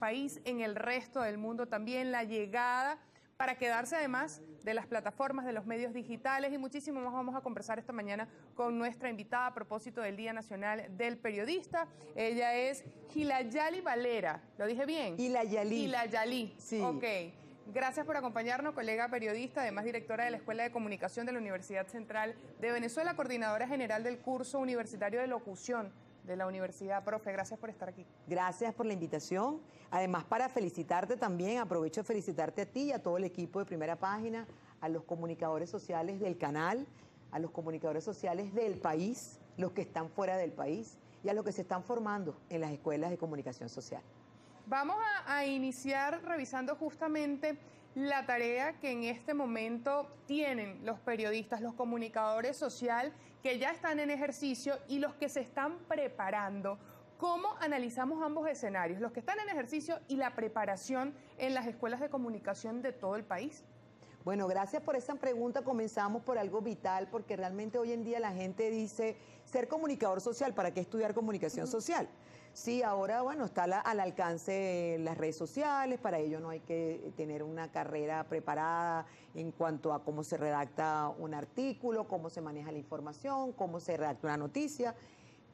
país, en el resto del mundo también, la llegada para quedarse además de las plataformas, de los medios digitales y muchísimo más. Vamos a conversar esta mañana con nuestra invitada a propósito del Día Nacional del Periodista. Ella es Gilayali Valera, ¿lo dije bien? Gilayali. Gilayali, sí. Ok. Gracias por acompañarnos, colega periodista, además directora de la Escuela de Comunicación de la Universidad Central de Venezuela, coordinadora general del curso universitario de locución de la universidad. Profe, gracias por estar aquí. Gracias por la invitación. Además, para felicitarte también, aprovecho de felicitarte a ti y a todo el equipo de Primera Página, a los comunicadores sociales del canal, a los comunicadores sociales del país, los que están fuera del país y a los que se están formando en las escuelas de comunicación social. Vamos a iniciar revisando justamente la tarea que en este momento tienen los periodistas, los comunicadores sociales que ya están en ejercicio y los que se están preparando. ¿Cómo analizamos ambos escenarios, los que están en ejercicio y la preparación en las escuelas de comunicación de todo el país? Bueno, gracias por esa pregunta. Comenzamos por algo vital, porque realmente hoy en día la gente dice, ser comunicador social, ¿para qué estudiar comunicación social? Sí, ahora, bueno, está al alcance las redes sociales, para ello no hay que tener una carrera preparada en cuanto a cómo se redacta un artículo, cómo se maneja la información, cómo se redacta una noticia.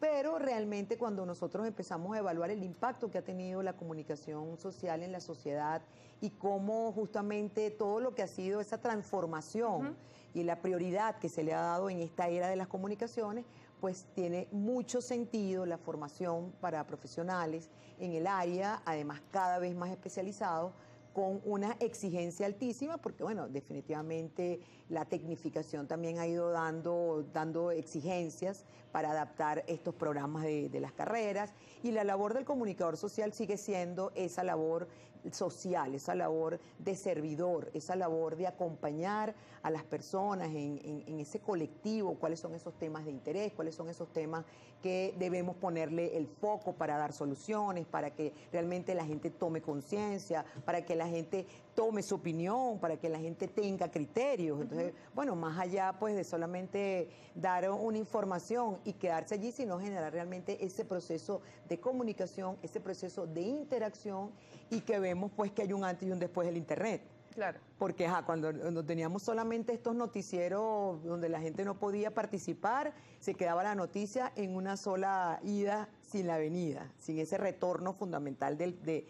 Pero realmente cuando nosotros empezamos a evaluar el impacto que ha tenido la comunicación social en la sociedad y cómo justamente todo lo que ha sido esa transformación y la prioridad que se le ha dado en esta era de las comunicaciones, pues tiene mucho sentido la formación para profesionales en el área, además cada vez más especializados, con una exigencia altísima, porque bueno, definitivamente la tecnificación también ha ido dando exigencias para adaptar estos programas de las carreras, y la labor del comunicador social sigue siendo esa labor social, esa labor de servidor, esa labor de acompañar a las personas en ese colectivo, cuáles son esos temas de interés, cuáles son esos temas que debemos ponerle el foco para dar soluciones, para que realmente la gente tome conciencia, para que la gente tome su opinión, para que la gente tenga criterios. Entonces, bueno, más allá pues de solamente dar una información y quedarse allí, sino generar realmente ese proceso de comunicación, ese proceso de interacción, y que vemos pues que hay un antes y un después del Internet. Claro. Porque cuando teníamos solamente estos noticieros donde la gente no podía participar, se quedaba la noticia en una sola ida sin la venida, sin ese retorno fundamental de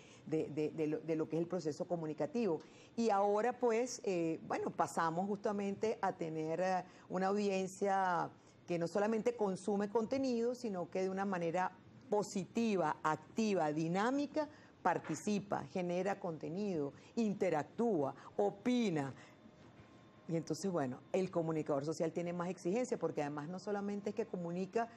lo que es el proceso comunicativo. Y ahora pues, bueno, pasamos justamente a tener una audiencia que no solamente consume contenido, sino que de una manera positiva, activa, dinámica, participa, genera contenido, interactúa, opina. Y entonces, bueno, el comunicador social tiene más exigencia, porque además no solamente es que comunica,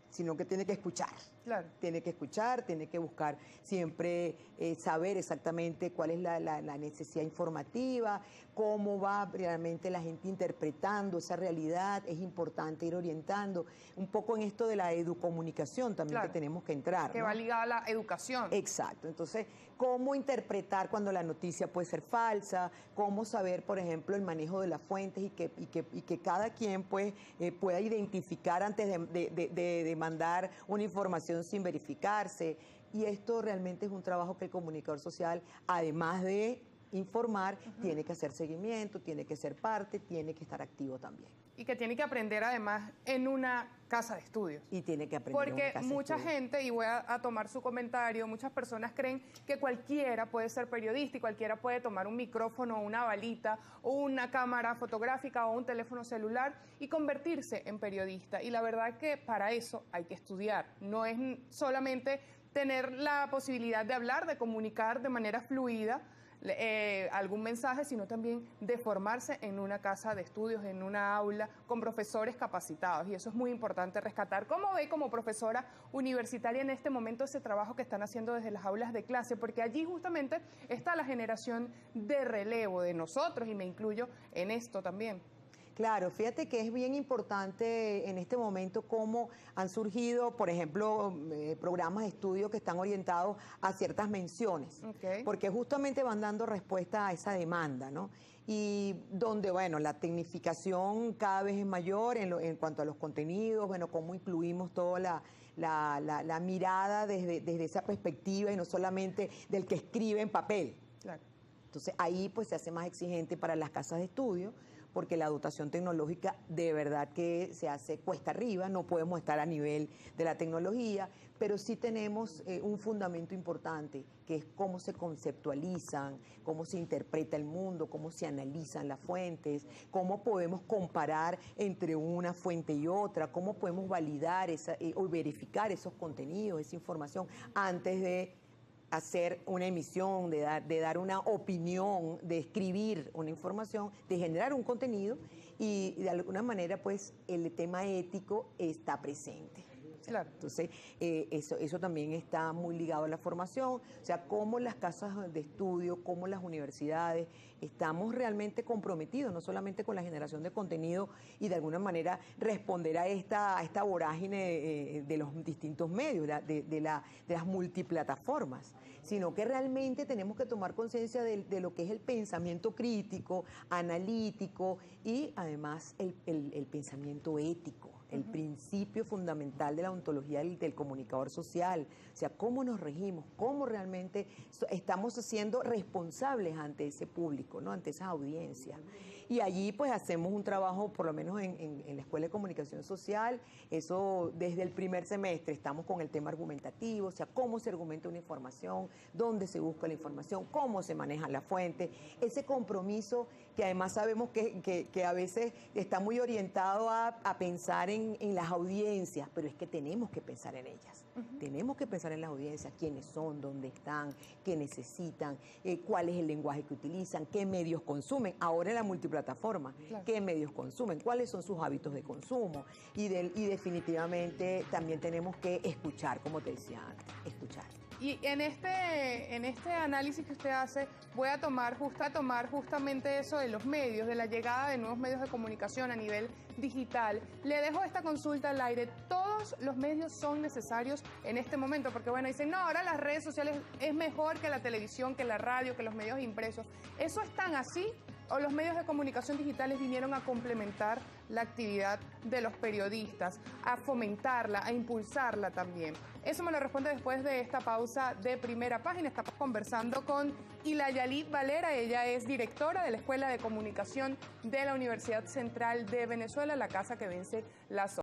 sino que tiene que escuchar. Claro. Tiene que escuchar, tiene que buscar siempre saber exactamente cuál es la necesidad informativa, cómo va realmente la gente interpretando esa realidad. Es importante ir orientando un poco en esto de la educomunicación también, claro, que tenemos que entrar, que ¿no? va ligada a la educación. Exacto. Entonces, cómo interpretar cuando la noticia puede ser falsa, cómo saber, por ejemplo, el manejo de las fuentes, y que cada quien pues, pueda identificar antes de mandar una información sin verificarse. Y esto realmente es un trabajo que el comunicador social, además de informar, tiene que hacer seguimiento, tiene que ser parte, tiene que estar activo también. Y que tiene que aprender además en una casa de estudios. Y tiene que aprender en una casa Porque mucha de estudios. gente, y voy a tomar su comentario, muchas personas creen que cualquiera puede ser periodista y cualquiera puede tomar un micrófono, una balita, o una cámara fotográfica o un teléfono celular y convertirse en periodista. Y la verdad que para eso hay que estudiar. No es solamente tener la posibilidad de hablar, de comunicar de manera fluida algún mensaje, sino también de formarse en una casa de estudios, en una aula, con profesores capacitados. Y eso es muy importante rescatar. ¿Cómo ve como profesora universitaria en este momento ese trabajo que están haciendo desde las aulas de clase? Porque allí justamente está la generación de relevo de nosotros, y me incluyo en esto también. Claro, fíjate que es bien importante en este momento cómo han surgido, por ejemplo, programas de estudio que están orientados a ciertas menciones, porque justamente van dando respuesta a esa demanda, ¿no? Y donde, bueno, la tecnificación cada vez es mayor en cuanto a los contenidos, bueno, cómo incluimos toda la mirada desde esa perspectiva y no solamente del que escribe en papel. Claro. Entonces ahí pues se hace más exigente para las casas de estudio, porque la dotación tecnológica de verdad que se hace cuesta arriba, no podemos estar a nivel de la tecnología, pero sí tenemos un fundamento importante, que es cómo se conceptualizan, cómo se interpreta el mundo, cómo se analizan las fuentes, cómo podemos comparar entre una fuente y otra, cómo podemos validar o verificar esos contenidos, esa información, antes de hacer una emisión, de dar una opinión, de escribir una información, de generar un contenido, y de alguna manera pues el tema ético está presente. Claro. Entonces, eso también está muy ligado a la formación, o sea, cómo las casas de estudio, cómo las universidades, estamos realmente comprometidos, no solamente con la generación de contenido y de alguna manera responder a esta vorágine de los distintos medios, de las multiplataformas, sino que realmente tenemos que tomar conciencia de lo que es el pensamiento crítico, analítico y además el pensamiento ético. El principio fundamental de la ontología del comunicador social, o sea, cómo nos regimos, cómo realmente estamos siendo responsables ante ese público, ¿no? Ante esas audiencias. Y allí pues hacemos un trabajo, por lo menos en la Escuela de Comunicación Social, eso desde el primer semestre estamos con el tema argumentativo, o sea, cómo se argumenta una información, dónde se busca la información, cómo se manejan las fuentes, ese compromiso que además sabemos que a veces está muy orientado a pensar en las audiencias, pero es que tenemos que pensar en ellas. Tenemos que pensar en las audiencias, quiénes son, dónde están, qué necesitan, cuál es el lenguaje que utilizan, qué medios consumen. Ahora en la multiplataforma, claro, qué medios consumen, cuáles son sus hábitos de consumo. Y definitivamente también tenemos que escuchar, como te decía antes, escuchar. Y en este análisis que usted hace, voy a tomar justamente eso de los medios, de la llegada de nuevos medios de comunicación a nivel digital. Le dejo esta consulta al aire. ¿Todos los medios son necesarios en este momento? Porque bueno, dicen, no, ahora las redes sociales es mejor que la televisión, que la radio, que los medios impresos. ¿Eso es tan así? ¿O los medios de comunicación digitales vinieron a complementar la actividad de los periodistas, a fomentarla, a impulsarla también? Eso me lo responde después de esta pausa de Primera Página. Estamos conversando con Ilayalith Valera. Ella es directora de la Escuela de Comunicación de la Universidad Central de Venezuela, la casa que vence las